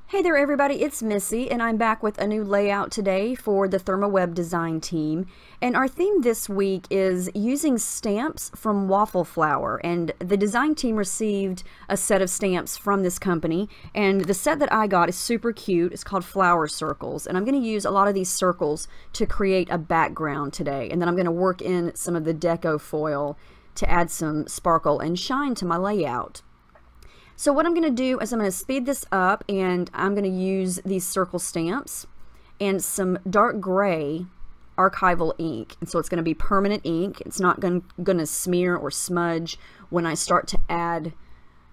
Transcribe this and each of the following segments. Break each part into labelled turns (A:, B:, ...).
A: Hey there everybody, it's Missy and I'm back with a new layout today for the Thermoweb design team. And our theme this week is using stamps from waffle flour, and the design team received a set of stamps from this company, and the set that I got is super cute. It's called Flower Circles, and I'm going to use a lot of these circles to create a background today, and then I'm going to work in some of the deco foil to add some sparkle and shine to my layout. So what I'm going to do is I'm going to speed this up, and I'm going to use these circle stamps and some dark gray archival ink. And so it's going to be permanent ink. It's not going to smear or smudge when I start to add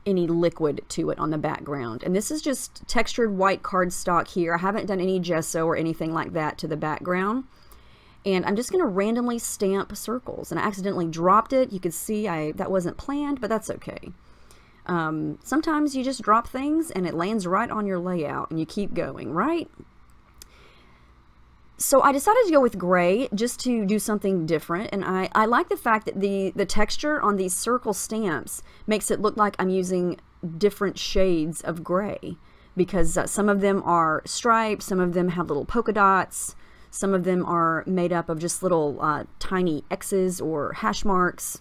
A: any liquid to it on the background. And this is just textured white cardstock here. I haven't done any gesso or anything like that to the background. And I'm just going to randomly stamp circles. And I accidentally dropped it. You could see that wasn't planned, but that's okay. Sometimes you just drop things and it lands right on your layout and you keep going, right? So I decided to go with gray just to do something different, and I like the fact that the texture on these circle stamps makes it look like I'm using different shades of gray, because some of them are striped, some of them have little polka dots, some of them are made up of just little tiny X's or hash marks.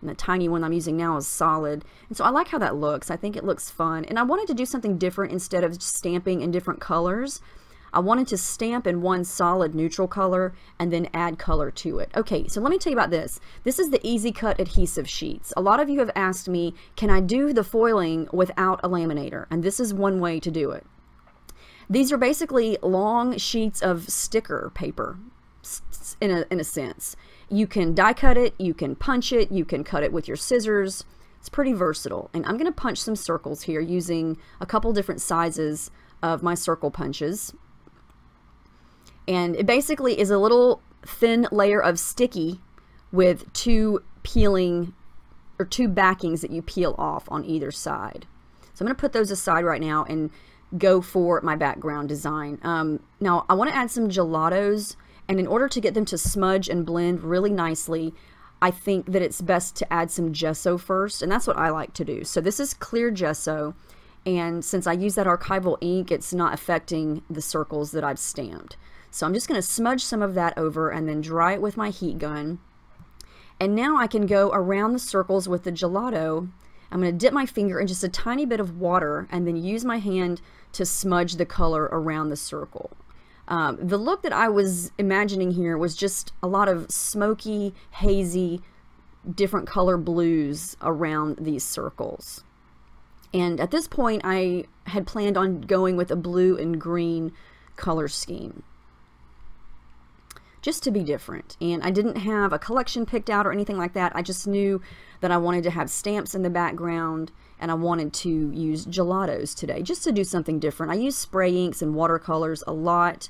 A: And the tiny one I'm using now is solid. And so I like how that looks. I think it looks fun. And I wanted to do something different instead of just stamping in different colors. I wanted to stamp in one solid neutral color and then add color to it. Okay, so let me tell you about this. This is the Easy Cut adhesive sheets. A lot of you have asked me, can I do the foiling without a laminator? And this is one way to do it. These are basically long sheets of sticker paper in a sense. You can die cut it, you can punch it, you can cut it with your scissors. It's pretty versatile. And I'm going to punch some circles here using a couple different sizes of my circle punches. And it basically is a little thin layer of sticky with two backings that you peel off on either side. So I'm going to put those aside right now and go for my background design. Now I want to add some gelatos. And in order to get them to smudge and blend really nicely, I think that it's best to add some gesso first, and that's what I like to do. So this is clear gesso, and since I use that archival ink, it's not affecting the circles that I've stamped. So I'm just going to smudge some of that over and then dry it with my heat gun. And now I can go around the circles with the gelato. I'm going to dip my finger in just a tiny bit of water and then use my hand to smudge the color around the circle. The look that I was imagining here was just a lot of smoky, hazy, different color blues around these circles. And at this point, I had planned on going with a blue and green color scheme, just to be different. And I didn't have a collection picked out or anything like that. I just knew that I wanted to have stamps in the background, and I wanted to use gelatos today just to do something different. I use spray inks and watercolors a lot,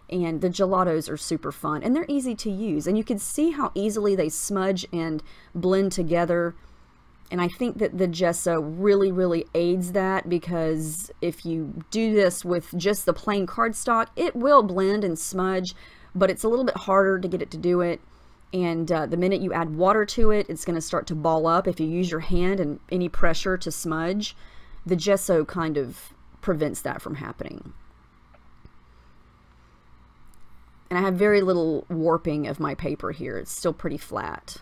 A: and the gelatos are super fun, and they're easy to use, and you can see how easily they smudge and blend together. And I think that the gesso really aids that, because if you do this with just the plain cardstock, it will blend and smudge, but it's a little bit harder to get it to do it. And the minute you add water to it, it's going to start to ball up. If you use your hand and any pressure to smudge, the gesso kind of prevents that from happening. And I have very little warping of my paper here. It's still pretty flat.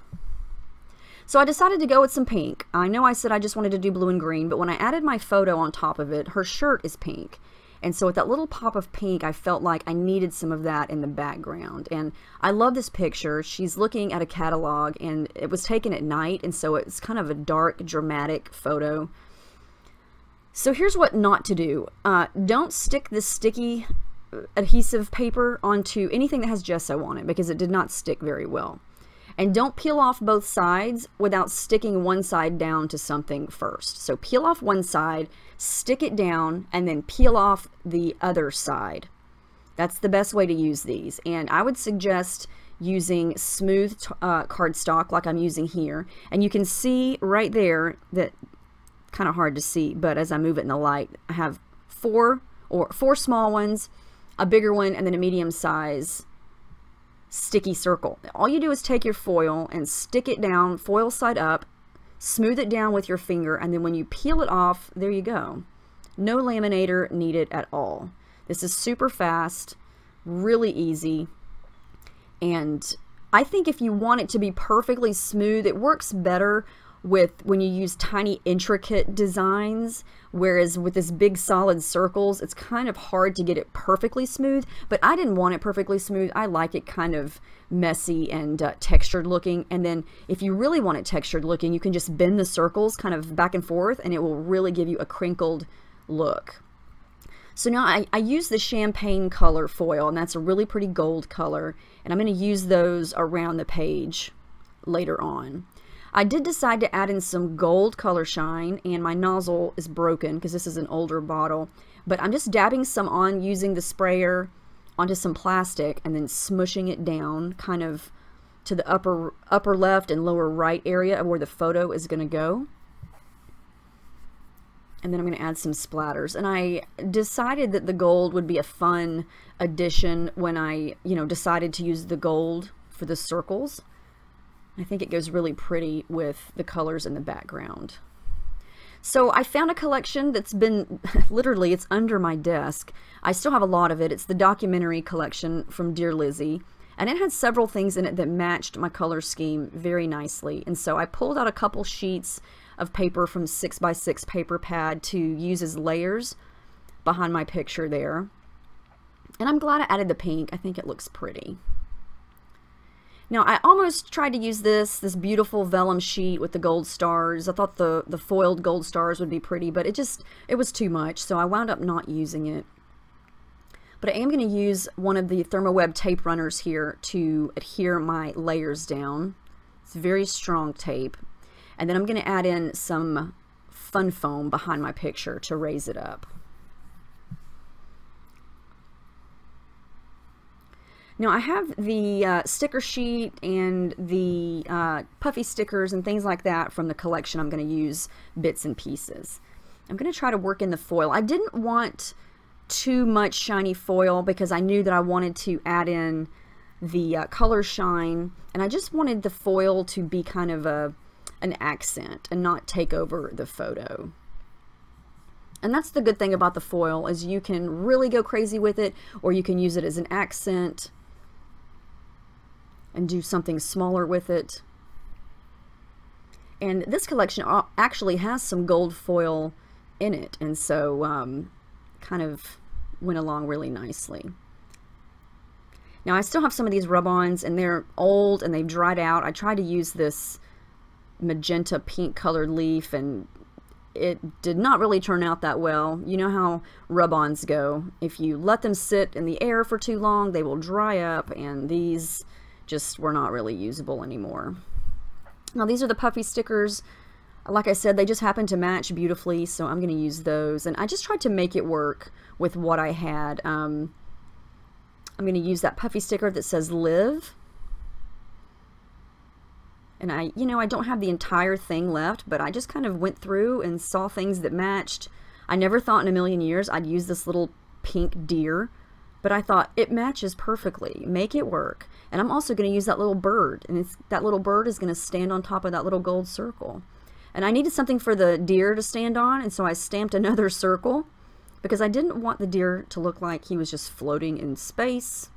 A: So I decided to go with some pink. I know I said I just wanted to do blue and green, but when I added my photo on top of it, her shirt is pink. And so with that little pop of pink, I felt like I needed some of that in the background. And I love this picture. She's looking at a catalog, and it was taken at night, and so it's kind of a dark, dramatic photo. So here's what not to do. Don't stick this sticky adhesive paper onto anything that has gesso on it, because it did not stick very well. And don't peel off both sides without sticking one side down to something first. So peel off one side, stick it down, and then peel off the other side. That's the best way to use these. And I would suggest using smooth cardstock like I'm using here. And you can see right there that, kind of hard to see, but as I move it in the light, I have four small ones, a bigger one, and then a medium size sticky circle. All you do is take your foil and stick it down, foil side up, smooth it down with your finger, and then when you peel it off, there you go. No laminator needed at all. This is super fast, really easy, and I think if you want it to be perfectly smooth, it works better with when you use tiny intricate designs, whereas with this big solid circles it's kind of hard to get it perfectly smooth. But I didn't want it perfectly smooth. I like it kind of messy and textured looking, and then if you really want it textured looking, you can just bend the circles kind of back and forth and it will really give you a crinkled look. So now I use the champagne color foil, and that's a really pretty gold color, and I'm going to use those around the page later on. I did decide to add in some gold color shine, and my nozzle is broken because this is an older bottle, but I'm just dabbing some on using the sprayer onto some plastic and then smushing it down kind of to the upper left and lower right area of where the photo is going to go. And then I'm going to add some splatters, and I decided that the gold would be a fun addition when I decided to use the gold for the circles. I think it goes really pretty with the colors in the background. So I found a collection that's been, literally, it's under my desk. I still have a lot of it. It's the documentary collection from Dear Lizzie, and it had several things in it that matched my color scheme very nicely. And so I pulled out a couple sheets of paper from 6x6 paper pad to use as layers behind my picture there. And I'm glad I added the pink. I think it looks pretty. Now, I almost tried to use this beautiful vellum sheet with the gold stars. I thought the foiled gold stars would be pretty, but it was too much, so I wound up not using it. But I am going to use one of the Thermoweb tape runners here to adhere my layers down. It's very strong tape. And then I'm going to add in some fun foam behind my picture to raise it up. Now I have the sticker sheet and the puffy stickers and things like that from the collection. I'm going to use bits and pieces. I'm going to try to work in the foil. I didn't want too much shiny foil because I knew that I wanted to add in the color shine, and I just wanted the foil to be kind of an accent and not take over the photo. And that's the good thing about the foil, is you can really go crazy with it, or you can use it as an accent and do something smaller with it. And this collection actually has some gold foil in it, and so kind of went along really nicely. Now I still have some of these rub-ons, and they're old and they've dried out. I tried to use this magenta pink colored leaf, and it did not really turn out that well. You know how rub-ons go. If you let them sit in the air for too long, they will dry up, and these just were not really usable anymore. Now these are the puffy stickers. Like I said, they just happen to match beautifully, so I'm going to use those. And I just tried to make it work with what I had. I'm going to use that puffy sticker that says live. And I don't have the entire thing left, but I just kind of went through and saw things that matched. I never thought in a million years I'd use this little pink deer, but I thought it matches perfectly. Make it work. And I'm also going to use that little bird, and that little bird is going to stand on top of that little gold circle. And I needed something for the deer to stand on, and so I stamped another circle because I didn't want the deer to look like he was just floating in space.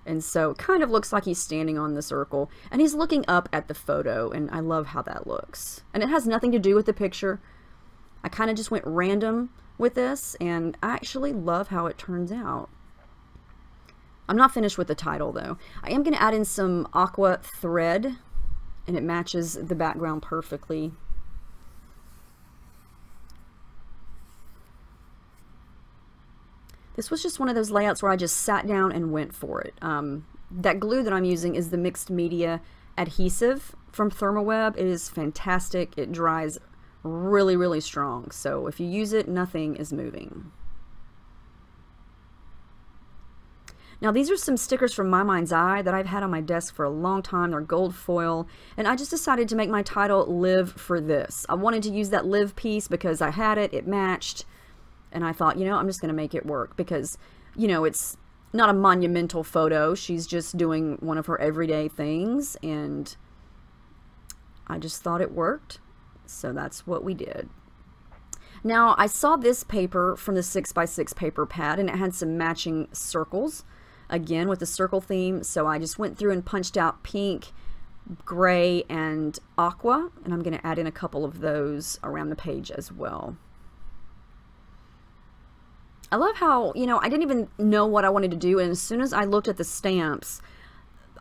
A: And so it kind of looks like he's standing on the circle, and he's looking up at the photo, and I love how that looks. And it has nothing to do with the picture. I kind of just went random with this, and I actually love how it turns out. I'm not finished with the title though. I am going to add in some aqua thread, and it matches the background perfectly. This was just one of those layouts where I just sat down and went for it. That glue that I'm using is the mixed media adhesive from Thermoweb. It is fantastic. It dries really, really strong. So if you use it, nothing is moving. Now these are some stickers from My Mind's Eye that I've had on my desk for a long time. They're gold foil, and I just decided to make my title Live for This. I wanted to use that live piece because I had it, it matched. And I thought, I'm just going to make it work because, it's not a monumental photo. She's just doing one of her everyday things, and I just thought it worked. So that's what we did. Now, I saw this paper from the 6x6 paper pad, and it had some matching circles, again with the circle theme, so I just went through and punched out pink, gray, and aqua, and I'm going to add in a couple of those around the page as well. I love how, you know, I didn't even know what I wanted to do, and as soon as I looked at the stamps,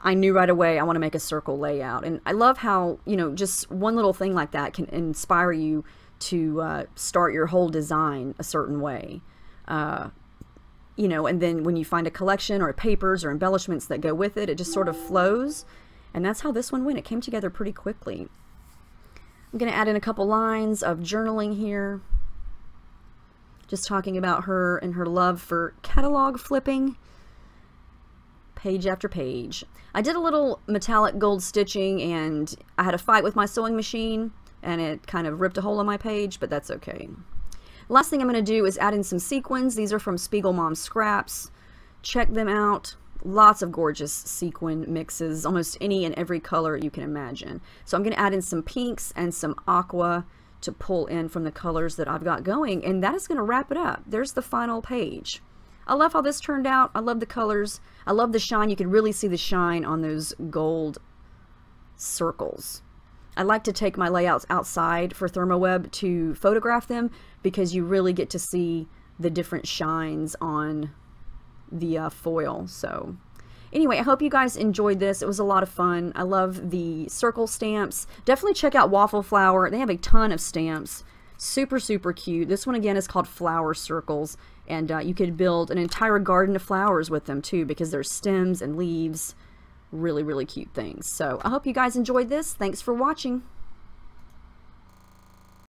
A: I knew right away I want to make a circle layout. And I love how, you know, just one little thing like that can inspire you to start your whole design a certain way. You know, and then when you find a collection or papers or embellishments that go with it, it just sort of flows. And that's how this one went. It came together pretty quickly. I'm going to add in a couple lines of journaling here. Just talking about her and her love for catalog flipping. Page after page. I did a little metallic gold stitching, and I had a fight with my sewing machine, and it kind of ripped a hole in my page, but that's okay. Last thing I'm going to do is add in some sequins. These are from Spiegel Mom Scraps. Check them out. Lots of gorgeous sequin mixes, almost any and every color you can imagine. So I'm going to add in some pinks and some aqua to pull in from the colors that I've got going, and that is going to wrap it up. There's the final page. I love how this turned out. I love the colors. I love the shine. You can really see the shine on those gold circles. I like to take my layouts outside for Thermoweb to photograph them, because you really get to see the different shines on the foil. So anyway, I hope you guys enjoyed this. It was a lot of fun. I love the circle stamps. Definitely check out Waffle Flower. They have a ton of stamps. Super, super cute. This one again is called Flower Circles, and you could build an entire garden of flowers with them too, because there's stems and leaves. Really, really cute things. So I hope you guys enjoyed this. Thanks for watching.